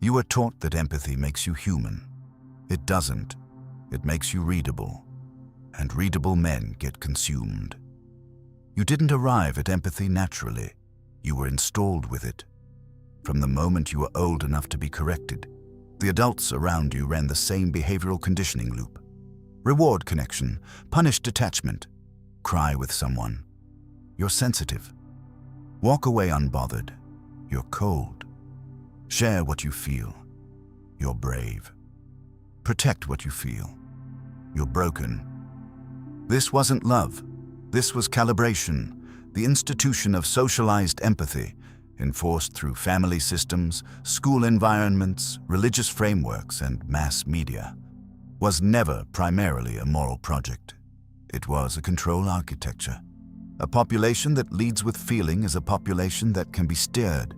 You were taught that empathy makes you human. It doesn't. It makes you readable. And readable men get consumed. You didn't arrive at empathy naturally. You were installed with it. From the moment you were old enough to be corrected, the adults around you ran the same behavioral conditioning loop. Reward connection, punish detachment, cry with someone. You're sensitive. Walk away unbothered. You're cold. Share what you feel. You're brave. Protect what you feel. You're broken. This wasn't love. This was calibration, the institution of socialized empathy, enforced through family systems, school environments, religious frameworks, and mass media, was never primarily a moral project. It was a control architecture. A population that leads with feeling is a population that can be steered.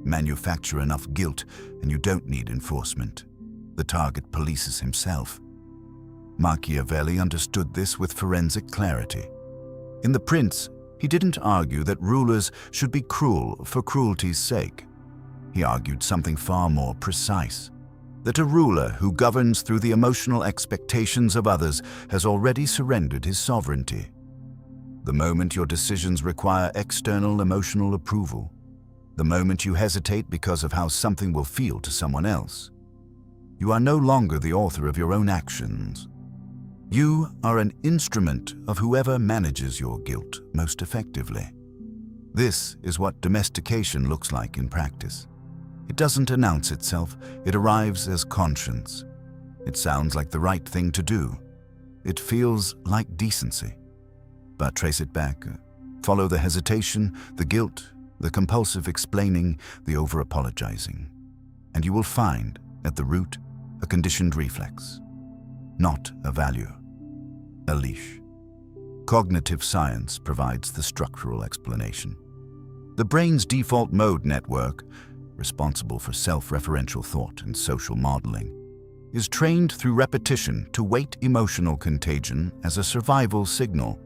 Manufacture enough guilt, and you don't need enforcement. The target polices himself. Machiavelli understood this with forensic clarity. In The Prince, he didn't argue that rulers should be cruel for cruelty's sake. He argued something far more precise, that a ruler who governs through the emotional expectations of others has already surrendered his sovereignty. The moment your decisions require external emotional approval, the moment you hesitate because of how something will feel to someone else, you are no longer the author of your own actions. You are an instrument of whoever manages your guilt most effectively. This is what domestication looks like in practice. It doesn't announce itself, it arrives as conscience. It sounds like the right thing to do. It feels like decency. But trace it back, follow the hesitation, the guilt, the compulsive explaining, the over-apologizing. And you will find, at the root, a conditioned reflex, not a value. A leash. Cognitive science provides the structural explanation. The brain's default mode network, responsible for self-referential thought and social modeling, is trained through repetition to weight emotional contagion as a survival signal.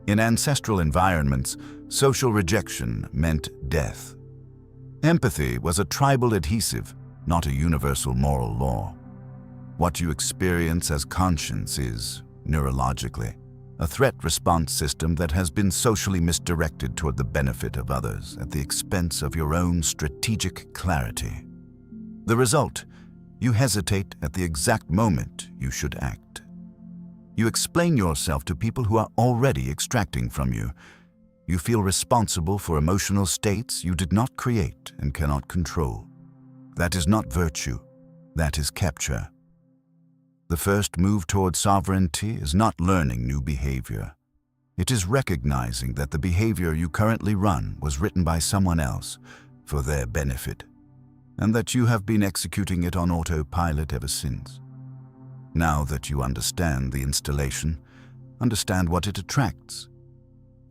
In ancestral environments, social rejection meant death. Empathy was a tribal adhesive, not a universal moral law. What you experience as conscience is, neurologically, a threat response system that has been socially misdirected toward the benefit of others at the expense of your own strategic clarity. The result, you hesitate at the exact moment you should act. You explain yourself to people who are already extracting from you. You feel responsible for emotional states you did not create and cannot control. That is not virtue, that is capture. The first move toward sovereignty is not learning new behavior. It is recognizing that the behavior you currently run was written by someone else for their benefit, and that you have been executing it on autopilot ever since. Now that you understand the installation, understand what it attracts.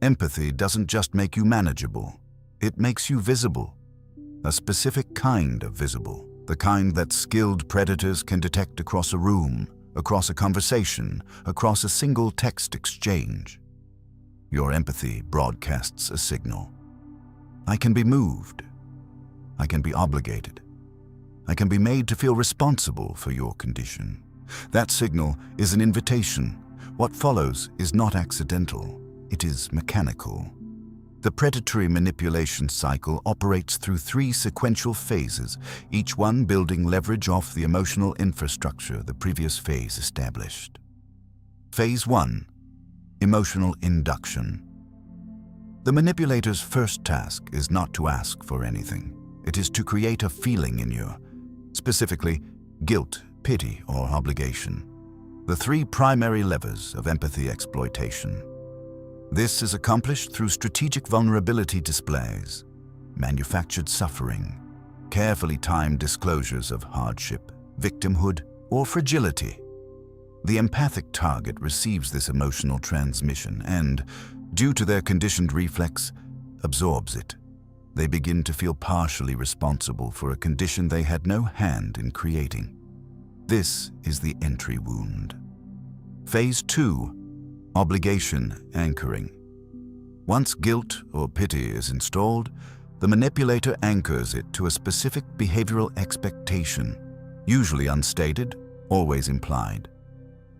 Empathy doesn't just make you manageable, it makes you visible. A specific kind of visible. The kind that skilled predators can detect across a room, across a conversation, across a single text exchange. Your empathy broadcasts a signal. I can be moved. I can be obligated. I can be made to feel responsible for your condition. That signal is an invitation. What follows is not accidental. It is mechanical. The predatory manipulation cycle operates through 3 sequential phases, each one building leverage off the emotional infrastructure the previous phase established. Phase 1. Emotional induction. The manipulator's first task is not to ask for anything. It is to create a feeling in you, specifically guilt, pity, or obligation. The 3 primary levers of empathy exploitation. This is accomplished through strategic vulnerability displays, manufactured suffering, carefully timed disclosures of hardship, victimhood, or fragility. The empathic target receives this emotional transmission and, due to their conditioned reflex, absorbs it. They begin to feel partially responsible for a condition they had no hand in creating. This is the entry wound. Phase 2. Obligation anchoring. Once guilt or pity is installed, The manipulator anchors it to a specific behavioral expectation, usually unstated, always implied.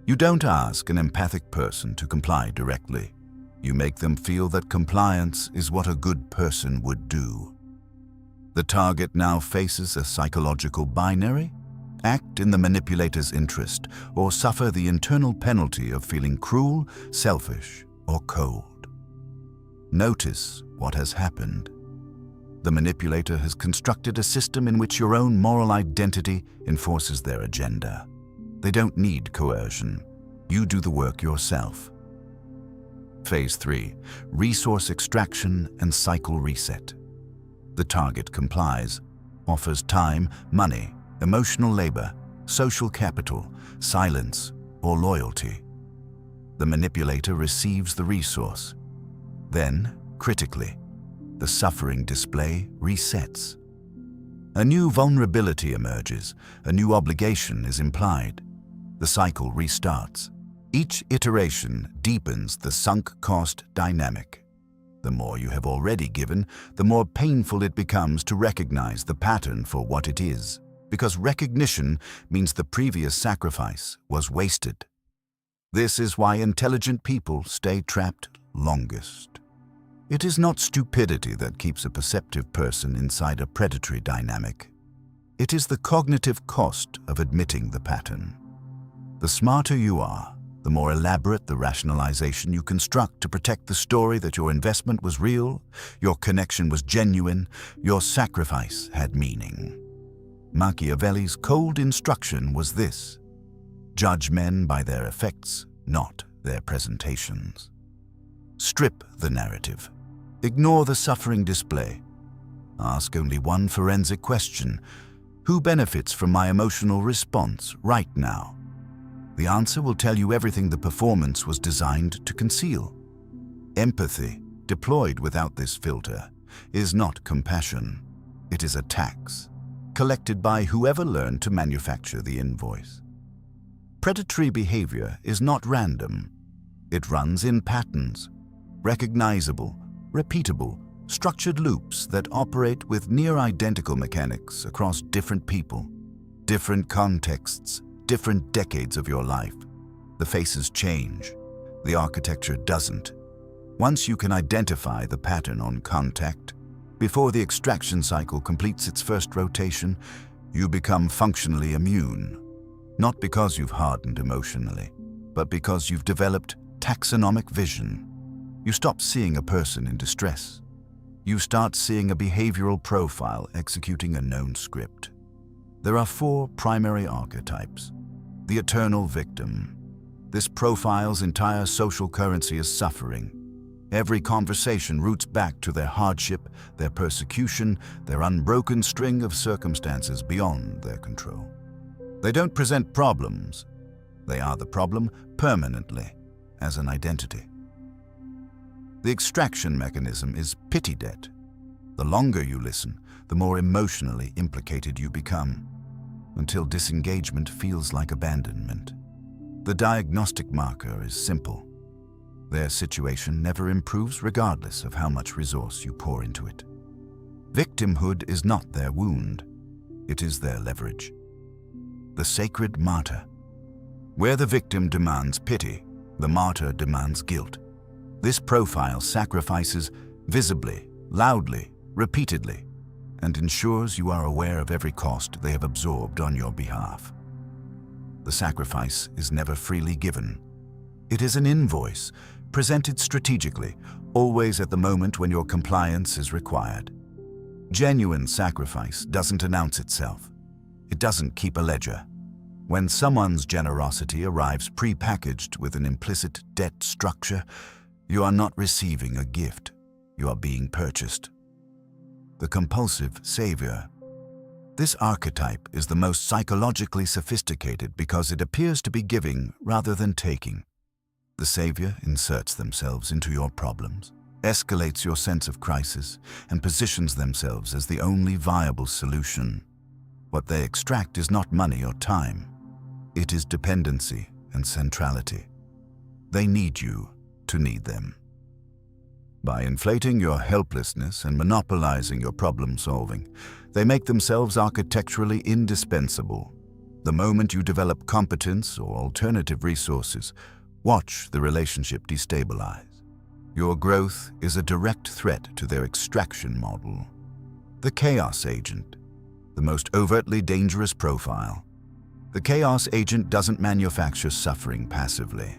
You don't ask an empathic person to comply directly. You make them feel that compliance is what a good person would do. The target now faces a psychological binary: act in the manipulator's interest or suffer the internal penalty of feeling cruel, selfish, or cold. Notice what has happened. The manipulator has constructed a system in which your own moral identity enforces their agenda. They don't need coercion. You do the work yourself. Phase 3. Resource extraction and cycle reset. The target complies, offers time, money, emotional labor, social capital, silence, or loyalty. The manipulator receives the resource. Then, critically, the suffering display resets. A new vulnerability emerges, a new obligation is implied. The cycle restarts. Each iteration deepens the sunk cost dynamic. The more you have already given, the more painful it becomes to recognize the pattern for what it is, because recognition means the previous sacrifice was wasted. This is why intelligent people stay trapped longest. It is not stupidity that keeps a perceptive person inside a predatory dynamic. It is the cognitive cost of admitting the pattern. The smarter you are, the more elaborate the rationalization you construct to protect the story that your investment was real, your connection was genuine, your sacrifice had meaning. Machiavelli's cold instruction was this: judge men by their effects, not their presentations. Strip the narrative. Ignore the suffering display. Ask only one forensic question: who benefits from my emotional response right now? The answer will tell you everything the performance was designed to conceal. Empathy, deployed without this filter, is not compassion. It is a tax, collected by whoever learned to manufacture the invoice. Predatory behavior is not random. It runs in patterns, recognizable, repeatable, structured loops that operate with near-identical mechanics across different people, different contexts, different decades of your life. The faces change. The architecture doesn't. Once you can identify the pattern on contact, before the extraction cycle completes its first rotation, you become functionally immune. Not because you've hardened emotionally, but because you've developed taxonomic vision. You stop seeing a person in distress. You start seeing a behavioral profile executing a known script. There are 4 primary archetypes. The eternal victim. This profile's entire social currency is suffering. Every conversation roots back to their hardship, their persecution, their unbroken string of circumstances beyond their control. They don't present problems. They are the problem permanently, as an identity. The extraction mechanism is pity debt. The longer you listen, the more emotionally implicated you become, until disengagement feels like abandonment. The diagnostic marker is simple. Their situation never improves regardless of how much resource you pour into it. Victimhood is not their wound. It is their leverage. The sacred martyr. Where the victim demands pity, the martyr demands guilt. This profile sacrifices visibly, loudly, repeatedly, and ensures you are aware of every cost they have absorbed on your behalf. The sacrifice is never freely given. It is an invoice, presented strategically, always at the moment when your compliance is required. Genuine sacrifice doesn't announce itself. It doesn't keep a ledger. When someone's generosity arrives pre-packaged with an implicit debt structure, you are not receiving a gift. You are being purchased. The compulsive savior. This archetype is the most psychologically sophisticated because it appears to be giving rather than taking. The savior inserts themselves into your problems, escalates your sense of crisis, and positions themselves as the only viable solution. What they extract is not money or time. It is dependency and centrality. They need you to need them. By inflating your helplessness and monopolizing your problem-solving, they make themselves architecturally indispensable. The moment you develop competence or alternative resources, watch the relationship destabilize. Your growth is a direct threat to their extraction model. The chaos agent, the most overtly dangerous profile. The chaos agent doesn't manufacture suffering passively.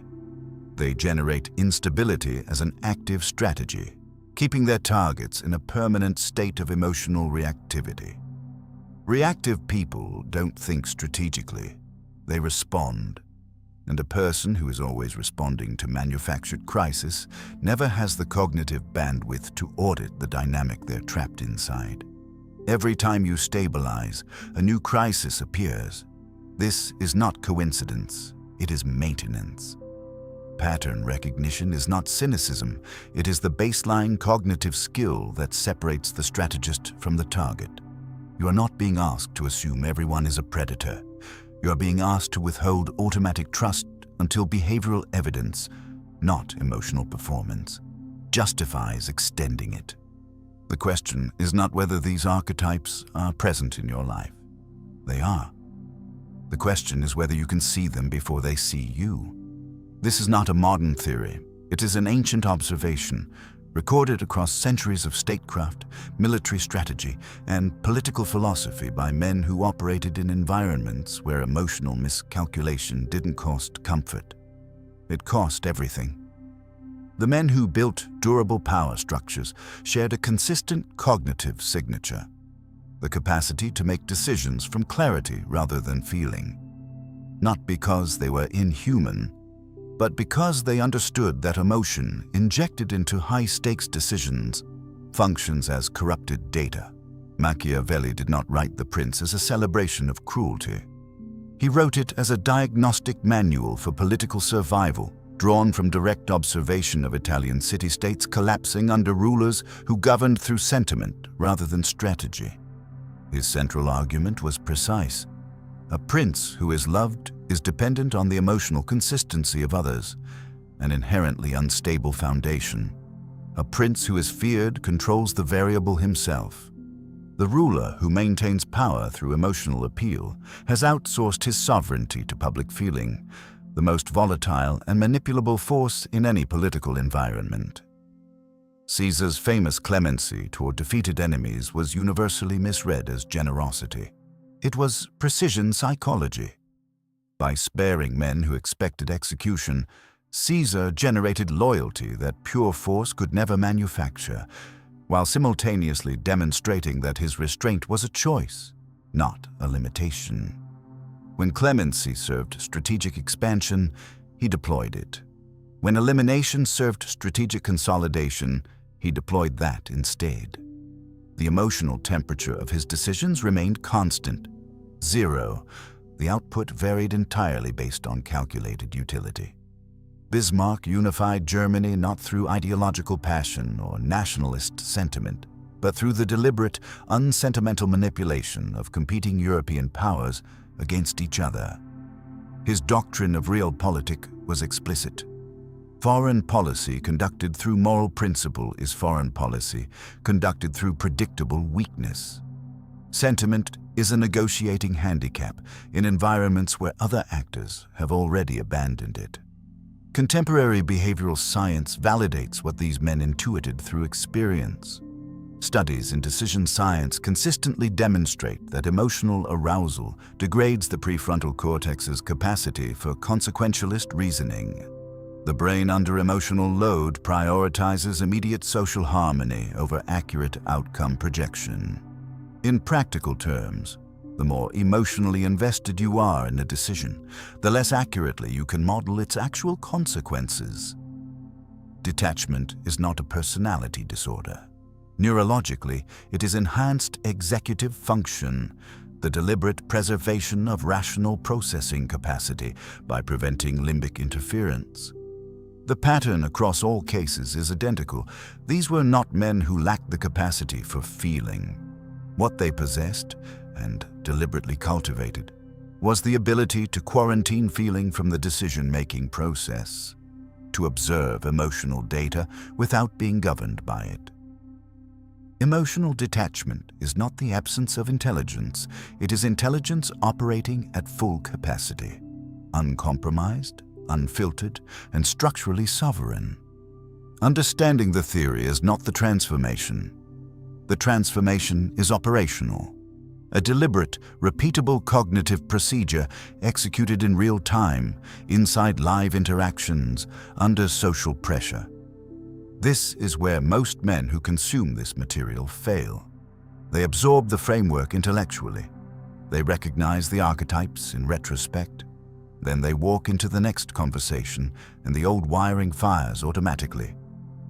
They generate instability as an active strategy, keeping their targets in a permanent state of emotional reactivity. Reactive people don't think strategically. They respond. And a person who is always responding to manufactured crisis never has the cognitive bandwidth to audit the dynamic they're trapped inside. Every time you stabilize, a new crisis appears. This is not coincidence, it is maintenance. Pattern recognition is not cynicism, it is the baseline cognitive skill that separates the strategist from the target. You are not being asked to assume everyone is a predator. You are being asked to withhold automatic trust until behavioral evidence, not emotional performance, justifies extending it. The question is not whether these archetypes are present in your life. They are. The question is whether you can see them before they see you. This is not a modern theory. It is an ancient observation, recorded across centuries of statecraft, military strategy, and political philosophy by men who operated in environments where emotional miscalculation didn't cost comfort. It cost everything. The men who built durable power structures shared a consistent cognitive signature, the capacity to make decisions from clarity rather than feeling. Not because they were inhuman, but because they understood that emotion injected into high-stakes decisions functions as corrupted data. Machiavelli did not write The Prince as a celebration of cruelty. He wrote it as a diagnostic manual for political survival, drawn from direct observation of Italian city-states collapsing under rulers who governed through sentiment rather than strategy. His central argument was precise. A prince who is loved is dependent on the emotional consistency of others, an inherently unstable foundation. A prince who is feared controls the variable himself. The ruler who maintains power through emotional appeal has outsourced his sovereignty to public feeling, the most volatile and manipulable force in any political environment. Caesar's famous clemency toward defeated enemies was universally misread as generosity. It was precision psychology. By sparing men who expected execution, Caesar generated loyalty that pure force could never manufacture, while simultaneously demonstrating that his restraint was a choice, not a limitation. When clemency served strategic expansion, he deployed it. When elimination served strategic consolidation, he deployed that instead. The emotional temperature of his decisions remained constant, 0. The output varied entirely based on calculated utility. Bismarck unified Germany not through ideological passion or nationalist sentiment, but through the deliberate, unsentimental manipulation of competing European powers against each other. His doctrine of realpolitik was explicit. Foreign policy conducted through moral principle is foreign policy conducted through predictable weakness. Sentiment is a negotiating handicap in environments where other actors have already abandoned it. Contemporary behavioral science validates what these men intuited through experience. Studies in decision science consistently demonstrate that emotional arousal degrades the prefrontal cortex's capacity for consequentialist reasoning. The brain under emotional load prioritizes immediate social harmony over accurate outcome projection. In practical terms, the more emotionally invested you are in a decision, the less accurately you can model its actual consequences. Detachment is not a personality disorder. Neurologically, it is enhanced executive function, the deliberate preservation of rational processing capacity by preventing limbic interference. The pattern across all cases is identical. These were not men who lacked the capacity for feeling. What they possessed, and deliberately cultivated, was the ability to quarantine feeling from the decision-making process. to observe emotional data without being governed by it. Emotional detachment is not the absence of intelligence. It is intelligence operating at full capacity, uncompromised, unfiltered, and structurally sovereign. Understanding the theory is not the transformation. The transformation is operational, a deliberate, repeatable cognitive procedure executed in real time, inside live interactions, under social pressure. This is where most men who consume this material fail. They absorb the framework intellectually. They recognize the archetypes in retrospect. Then they walk into the next conversation and the old wiring fires automatically.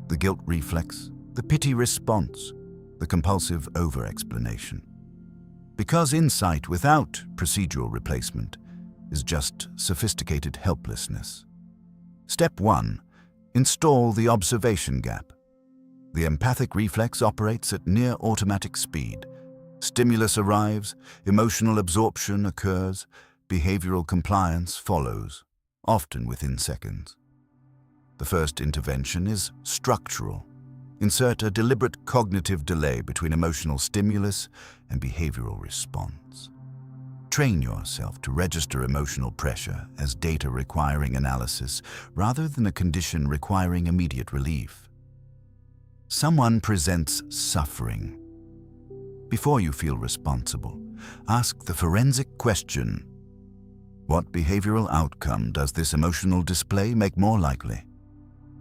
The guilt reflex, the pity response, the compulsive over-explanation. Because insight without procedural replacement is just sophisticated helplessness. Step 1. Install the observation gap. The empathic reflex operates at near automatic speed. Stimulus arrives, emotional absorption occurs, behavioral compliance follows, often within seconds. The first intervention is structural. Insert a deliberate cognitive delay between emotional stimulus and behavioral response. Train yourself to register emotional pressure as data requiring analysis rather than a condition requiring immediate relief. Someone presents suffering. Before you feel responsible, ask the forensic question: what behavioral outcome does this emotional display make more likely?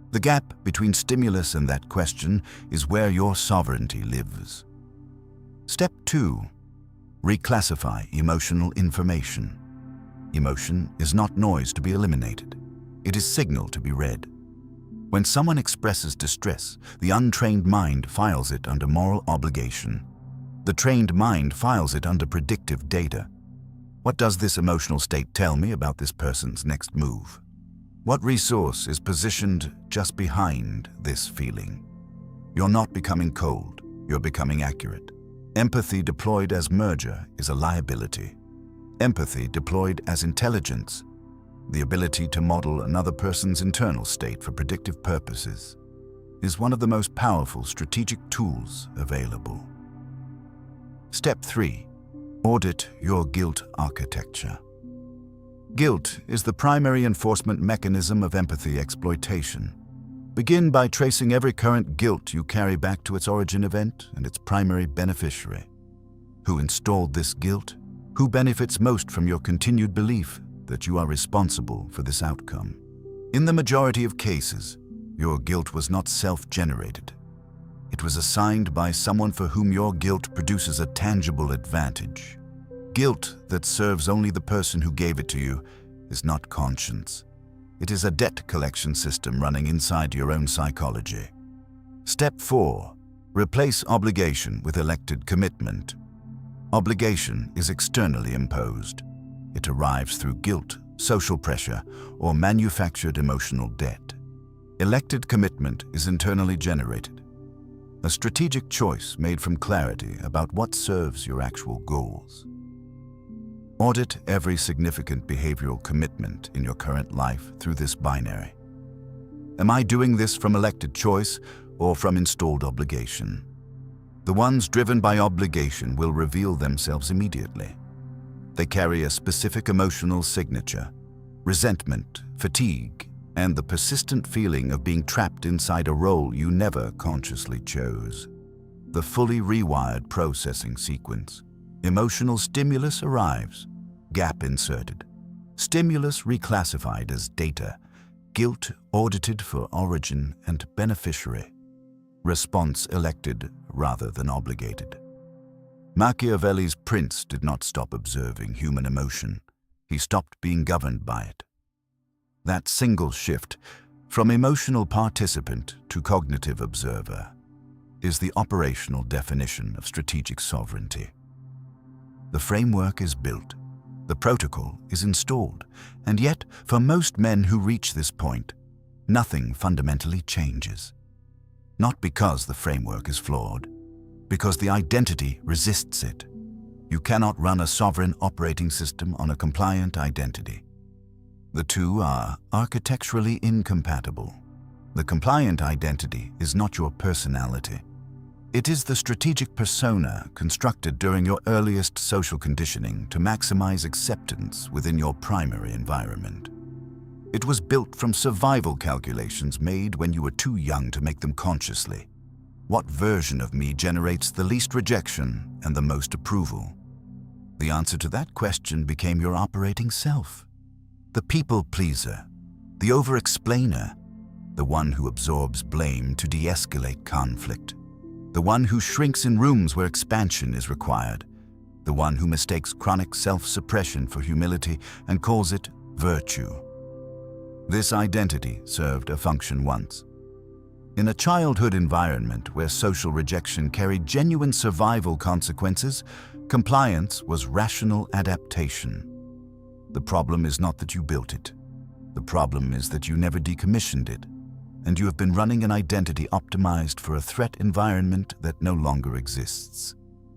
The gap between stimulus and that question is where your sovereignty lives. Step 2. Reclassify emotional information. Emotion is not noise to be eliminated. It is signal to be read. When someone expresses distress, the untrained mind files it under moral obligation. The trained mind files it under predictive data. What does this emotional state tell me about this person's next move? What resource is positioned just behind this feeling? You're not becoming cold, you're becoming accurate. Empathy deployed as merger is a liability. Empathy deployed as intelligence, the ability to model another person's internal state for predictive purposes, is one of the most powerful strategic tools available. Step 3. Audit your guilt architecture. Guilt is the primary enforcement mechanism of empathy exploitation. Begin by tracing every current guilt you carry back to its origin event and its primary beneficiary. Who installed this guilt? Who benefits most from your continued belief that you are responsible for this outcome? In the majority of cases, your guilt was not self-generated. It was assigned by someone for whom your guilt produces a tangible advantage. Guilt that serves only the person who gave it to you is not conscience. It is a debt collection system running inside your own psychology. Step 4. Replace obligation with elected commitment. Obligation is externally imposed. It arrives through guilt, social pressure, or manufactured emotional debt. Elected commitment is internally generated. A strategic choice made from clarity about what serves your actual goals. Audit every significant behavioral commitment in your current life through this binary. Am I doing this from elected choice or from installed obligation? The ones driven by obligation will reveal themselves immediately. They carry a specific emotional signature: resentment, fatigue, and the persistent feeling of being trapped inside a role you never consciously chose. The fully rewired processing sequence. Emotional stimulus arrives, gap inserted. Stimulus reclassified as data, guilt audited for origin and beneficiary. Response elected rather than obligated. Machiavelli's prince did not stop observing human emotion. He stopped being governed by it. That single shift, from emotional participant to cognitive observer, is the operational definition of strategic sovereignty. The framework is built, the protocol is installed, and yet, for most men who reach this point, nothing fundamentally changes. Not because the framework is flawed, because the identity resists it. You cannot run a sovereign operating system on a compliant identity. The two are architecturally incompatible. The compliant identity is not your personality. It is the strategic persona constructed during your earliest social conditioning to maximize acceptance within your primary environment. It was built from survival calculations made when you were too young to make them consciously. What version of me generates the least rejection and the most approval? The answer to that question became your operating self. The people pleaser, the over-explainer, the one who absorbs blame to de-escalate conflict, the one who shrinks in rooms where expansion is required, the one who mistakes chronic self-suppression for humility and calls it virtue. This identity served a function once. In a childhood environment where social rejection carried genuine survival consequences, compliance was rational adaptation. The problem is not that you built it. The problem is that you never decommissioned it, and you have been running an identity optimized for a threat environment that no longer exists,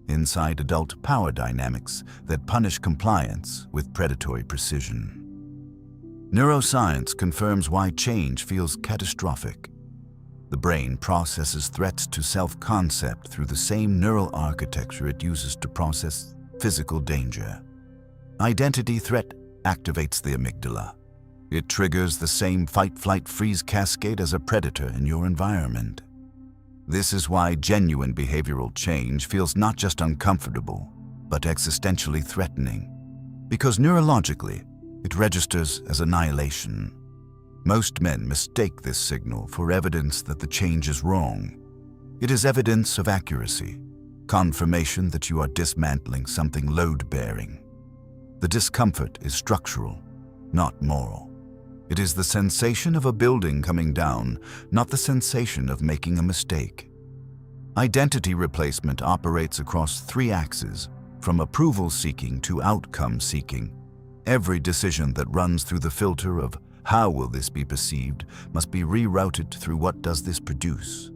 inside adult power dynamics that punish compliance with predatory precision. Neuroscience confirms why change feels catastrophic. The brain processes threats to self-concept through the same neural architecture it uses to process physical danger. Identity threat activates the amygdala. It triggers the same fight-flight-freeze cascade as a predator in your environment. This is why genuine behavioral change feels not just uncomfortable, but existentially threatening. Because neurologically, it registers as annihilation. Most men mistake this signal for evidence that the change is wrong. It is evidence of accuracy, confirmation that you are dismantling something load-bearing. The discomfort is structural, not moral. It is the sensation of a building coming down, not the sensation of making a mistake. Identity replacement operates across 3 axes, from approval-seeking to outcome-seeking. Every decision that runs through the filter of how will this be perceived must be rerouted through what does this produce.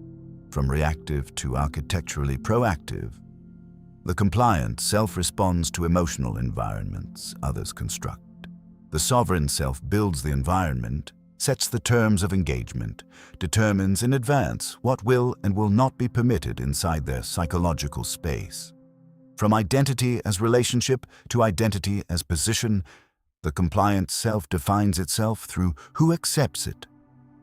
From reactive to architecturally proactive, the compliant self responds to emotional environments others construct. The sovereign self builds the environment, sets the terms of engagement, determines in advance what will and will not be permitted inside their psychological space. From identity as relationship to identity as position, the compliant self defines itself through who accepts it.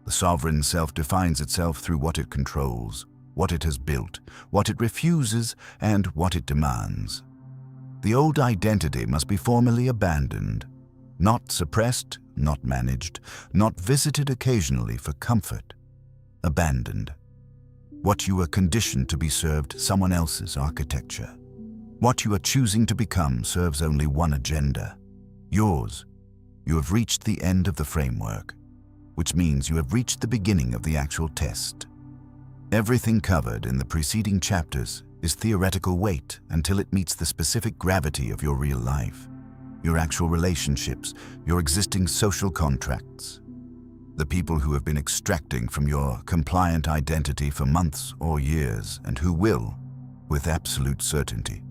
The sovereign self defines itself through what it controls, what it has built, what it refuses, and what it demands. The old identity must be formally abandoned. Not suppressed, not managed, not visited occasionally for comfort. Abandoned. What you were conditioned to be served someone else's architecture. What you are choosing to become serves only one agenda. Yours. You have reached the end of the framework, which means you have reached the beginning of the actual test. Everything covered in the preceding chapters is theoretical weight until it meets the specific gravity of your real life. Your actual relationships, your existing social contracts. The people who have been extracting from your compliant identity for months or years and who will, with absolute certainty,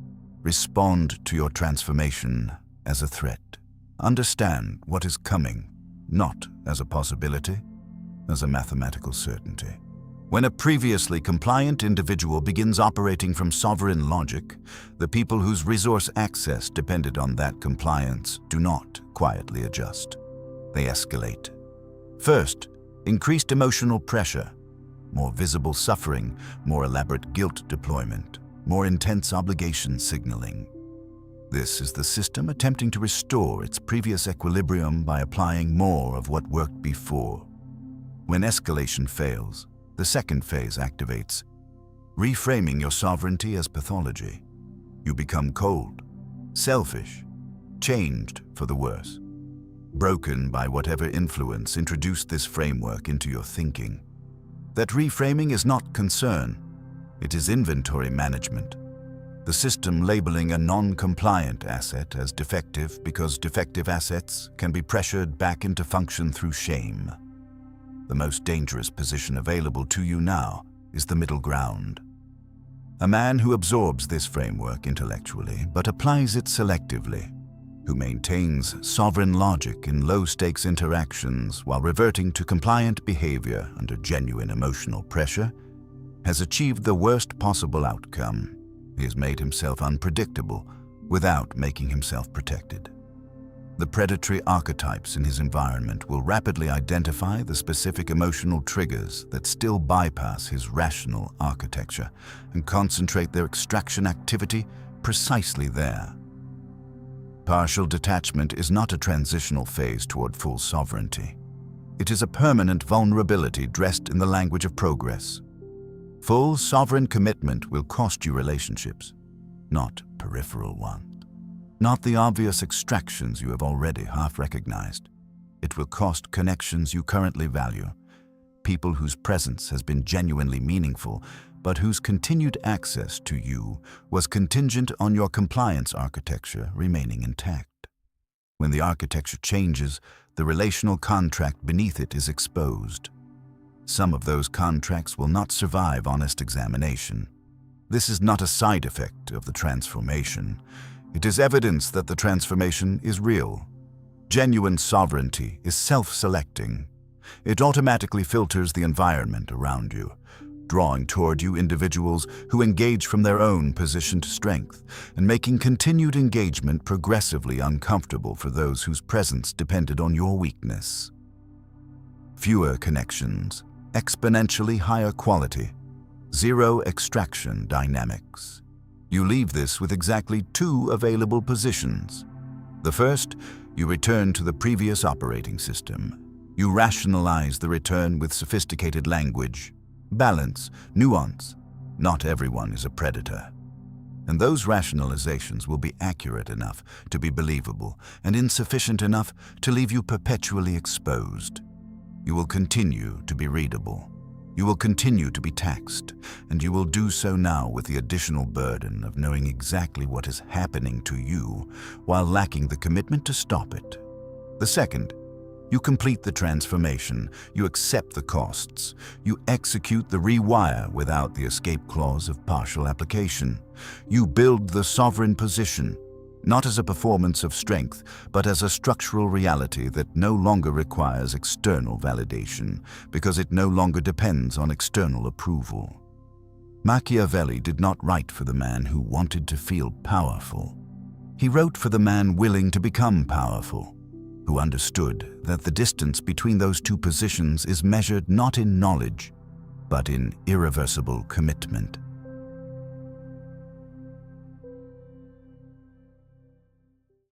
respond to your transformation as a threat. Understand what is coming, not as a possibility, as a mathematical certainty. When a previously compliant individual begins operating from sovereign logic, the people whose resource access depended on that compliance do not quietly adjust. They escalate. First, increased emotional pressure, more visible suffering, more elaborate guilt deployment, more intense obligation signaling. This is the system attempting to restore its previous equilibrium by applying more of what worked before. When escalation fails, the second phase activates, reframing your sovereignty as pathology. You become cold, selfish, changed for the worse, broken by whatever influence introduced this framework into your thinking. That reframing is not concern, it is inventory management. The system labeling a non-compliant asset as defective because defective assets can be pressured back into function through shame. The most dangerous position available to you now is the middle ground. A man who absorbs this framework intellectually but applies it selectively, who maintains sovereign logic in low-stakes interactions while reverting to compliant behavior under genuine emotional pressure, has achieved the worst possible outcome. He has made himself unpredictable without making himself protected. The predatory archetypes in his environment will rapidly identify the specific emotional triggers that still bypass his rational architecture and concentrate their extraction activity precisely there. Partial detachment is not a transitional phase toward full sovereignty. It is a permanent vulnerability dressed in the language of progress. Full sovereign commitment will cost you relationships, not peripheral ones. Not the obvious extractions you have already half recognized. It will cost connections you currently value, people whose presence has been genuinely meaningful, but whose continued access to you was contingent on your compliance architecture remaining intact. When the architecture changes, the relational contract beneath it is exposed. Some of those contracts will not survive honest examination. This is not a side effect of the transformation. It is evidence that the transformation is real. Genuine sovereignty is self-selecting. It automatically filters the environment around you, drawing toward you individuals who engage from their own positioned strength and making continued engagement progressively uncomfortable for those whose presence depended on your weakness. Fewer connections, exponentially higher quality, zero extraction dynamics. You leave this with exactly two available positions. The first, you return to the previous operating system. You rationalize the return with sophisticated language, balance, nuance. Not everyone is a predator. And those rationalizations will be accurate enough to be believable and insufficient enough to leave you perpetually exposed. You will continue to be readable. You will continue to be taxed, and you will do so now with the additional burden of knowing exactly what is happening to you while lacking the commitment to stop it. The second, you complete the transformation, you accept the costs, you execute the rewire without the escape clause of partial application. You build the sovereign position, not as a performance of strength, but as a structural reality that no longer requires external validation, because it no longer depends on external approval. Machiavelli did not write for the man who wanted to feel powerful. He wrote for the man willing to become powerful, who understood that the distance between those two positions is measured not in knowledge, but in irreversible commitment.